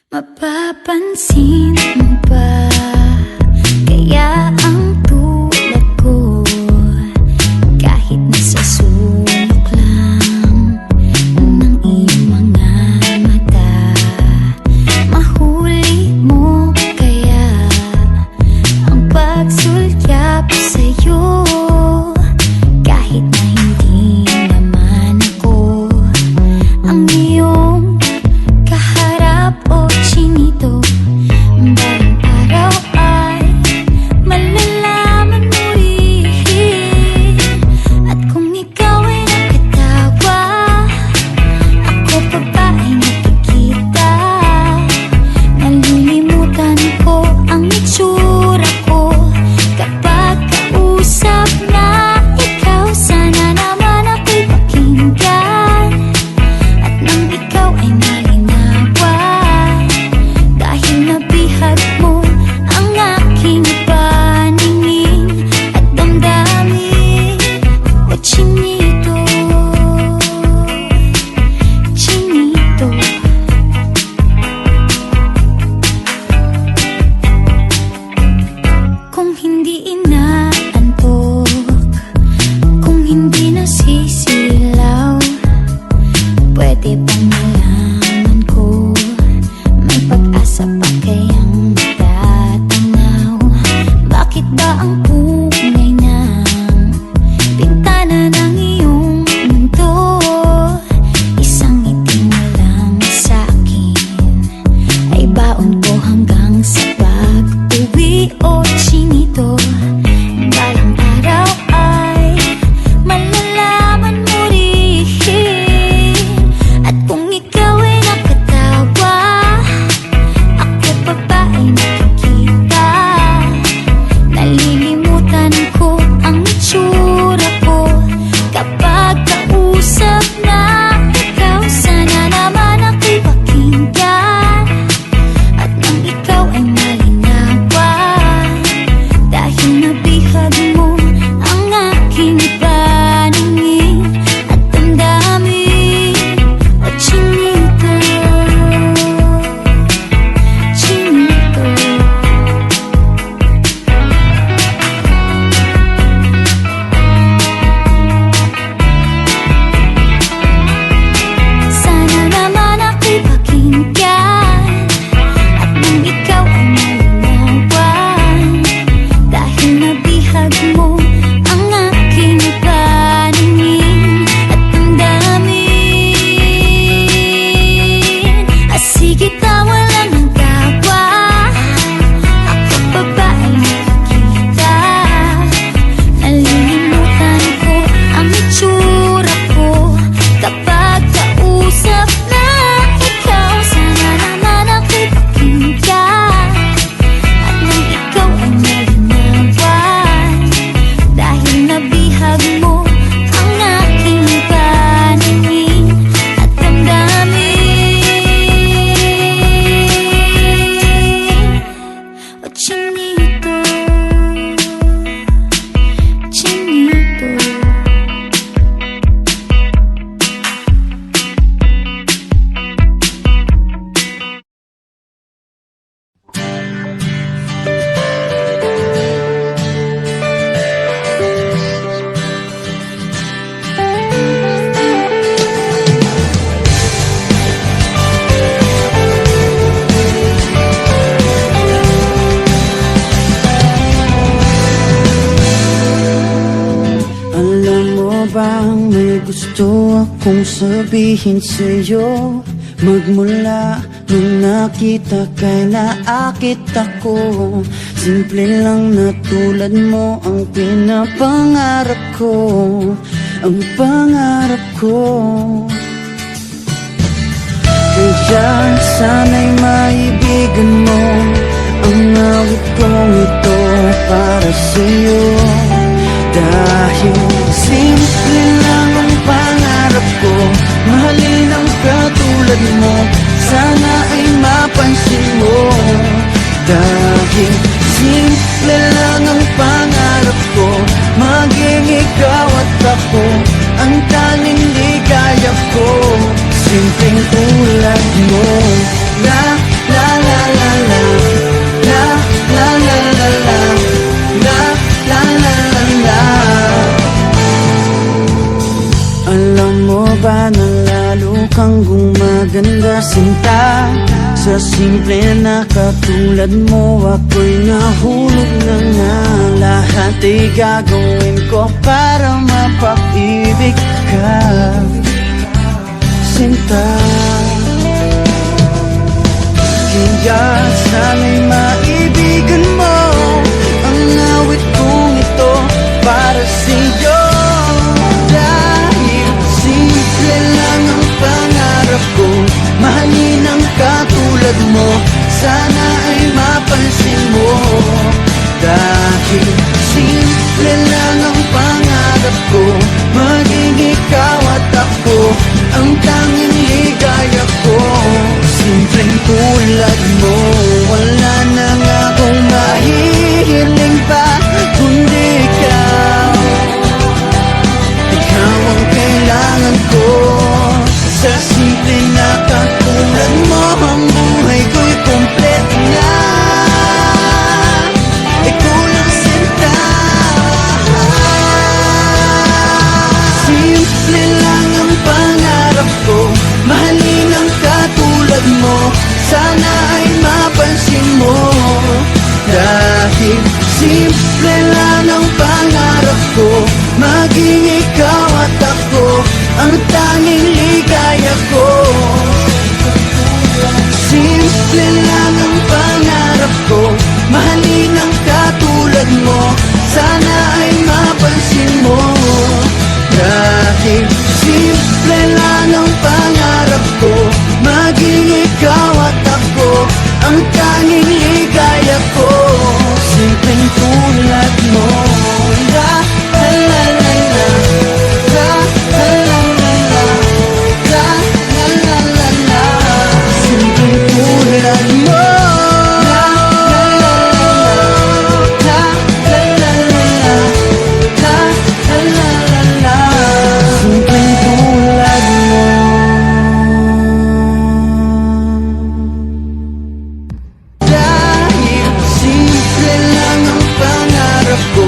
Mapapansin mo ba kaya ang tulad ko, kahit nasa sulok lang ng iyong mga mata, mahuli mo kaya ang pagsulyap sa'yo, kahit na hindi naman ako ang iyong kaharap o chinito. Balang araw ay malalaman mo rin, at kung ikaw ay nakatawa, ako pa ba ay nakikita? Nalilimutan ko ang itsura ko kapag kausap na ikaw. Sana naman ako'y pakinggan, at nang ikaw ay malinawan, dahil nabihag mo ang aking paningin at damdamin. O chinito, chinito, kung hindi inaantok, kung hindi nasisilaw, pwede bang malaman ko may pag-asa pa kayang matatanaw? Bakit ba ang pungay ng bintana ng iyong mundo isang ngiti mo lang sa'kin ay baon ko hanggang sa pag-uwi? O chinito, balang araw ay malalaman mo rin, at kung ikaw ay nakatawa, ako pa ba ay nakikita? Nalilimutan ko ang itsura ko kapag kausap na ikaw. Sana naman ako'y pakinggan, at nang ikaw ay malinawan, dahil nabihag mo ang aking paningin at damdamin. O chinito, chinito, sana naman ako'y pakinggan, at nang ikaw ay malinawan, dahil nabihag mo ang aking paningin at damdamin. Sige, tawa lang ang tawa, ako pa ba ay nakikita? Nalilimutan ko ang itsura ko kapag kausap na ikaw. Sana naman ako'y pakinggan, at nang ikaw ay malinawan, dahil nabihag mo ang aking paningin at damdamin. O chinito, chinito, Alam mo bang may gusto akong sabihin sa'yo? Magmula nung nakita kay naakit ako, simple lang na tulad mo ang pinapangarap ko, ang pangarap ko. Kaya sana'y maibigan mo ang awit kong ito para sa'yo, dahil simple lang ang pangarap ko, mahalin ang katulad mo. Sana ay mapansin mo, dahil simple lang ang pangarap ko, maging ikaw at ako ang tanging ligaya ko. Simpleng tulad mo, la la sinta. Sa simple na katulad mo, ako'y nahulog na nga. Lahat ay gagawin ko para mapag-ibig ka, sinta. Kaya sana'y maibigan mo ang awit kong ito para sa'yo. Dahil simple lang ang pangarap ko, mahalin ang katulad mo, sana ay mapansin mo. Dahil simple lang ang pangarap ko, maging ikaw at ako ang tanging ligaya ko. Simpleng tulad mo, wala na nga akong mahihiling pa kundi ikaw. Ikaw ang kailangan ko. Sa simple na katulad mo, ang buhay ko'y kompleto na. Ikaw lang sinta. Simple lang ang pangarap ko, mahalin ang katulad mo, sana ay mapansin mo. Dahil simple lang ang pangarap ko, maging ikaw at ako ang tanging ligaya ko. Simple lang ang pangarap ko, mahalin ang katulad mo, sana ay mapansin mo. Dahil simple lang ang pangarap ko, maging ikaw at ako ang tanging ligaya ko. Simpleng tulad mo. La la la la la, la la la la la, la la la la la. Simpleng tulad mo. La la la la la, la la la la la, la la la la. Simpleng tulad mo. Dahil simple lang ang pangarap ko,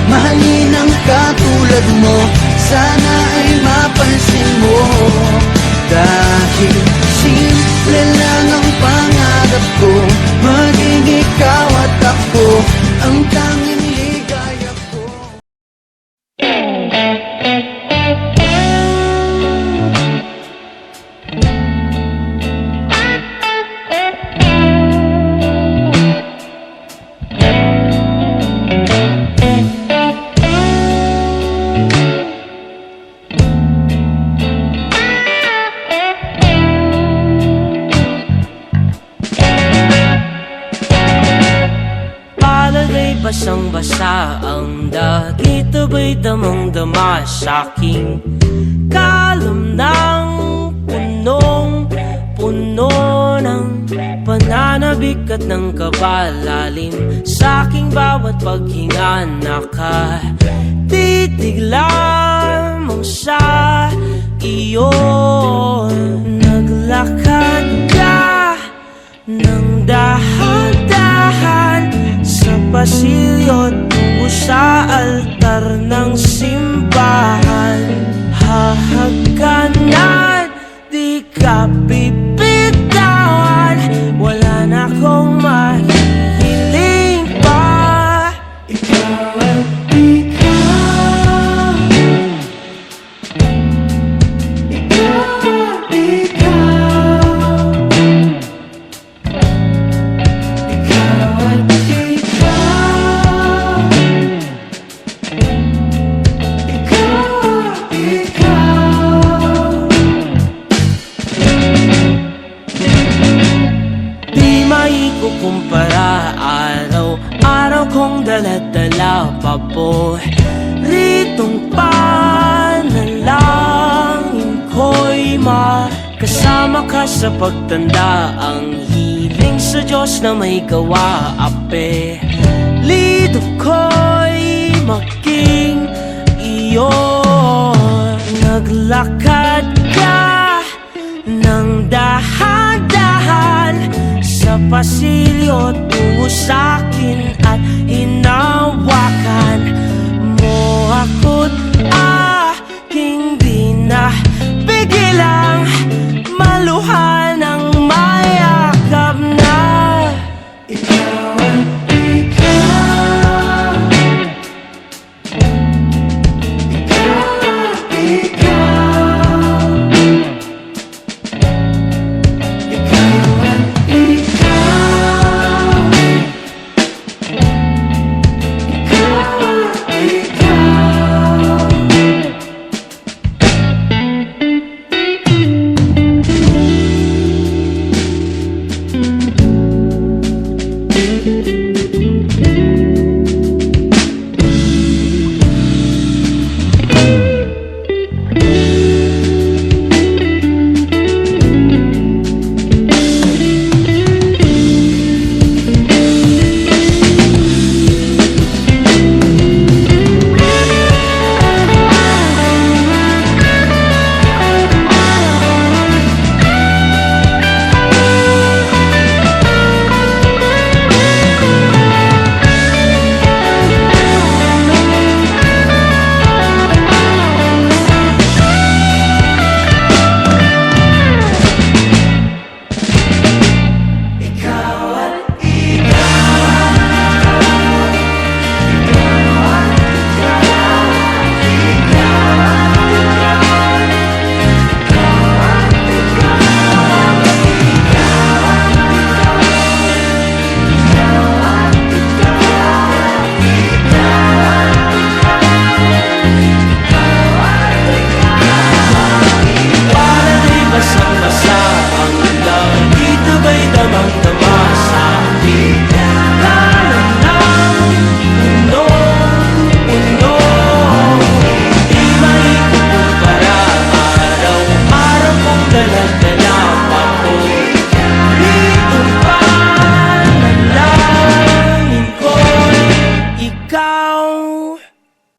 mahalin ang katulad mo, sana ay mapansin mo. Dahil simple lang ang pangarap ko, maging ikaw at ako ang tanging ligaya ko. Palagay basang-basa ang dagit, aba'y damang-dama sa'king kalam ng punong-puno ng pananabik at ng kabalalim. Sa'king bawat paghinga nakatitig lamang sa iyo. Naglakad ka ng dahan-dahan sa pasilyo tungo sa altar ng simbahan. Hahagkanan, di ka bibitawan, wala na akong mahihiling pa. Ikaw at ikaw, ikaw at ikaw, ikaw at ikaw, ikaw at ikaw. Di maikukumpara, araw-araw kong dala-dala pa po ritong panalangin ko'y makasama ka sa pagtanda. Ang hiling sa Diyos na may gawa, apelido ko'y maging iyo. Naglakad ka ng dahan-dahan sa pasilyo tungo sa'kin at hinawakan mo ako't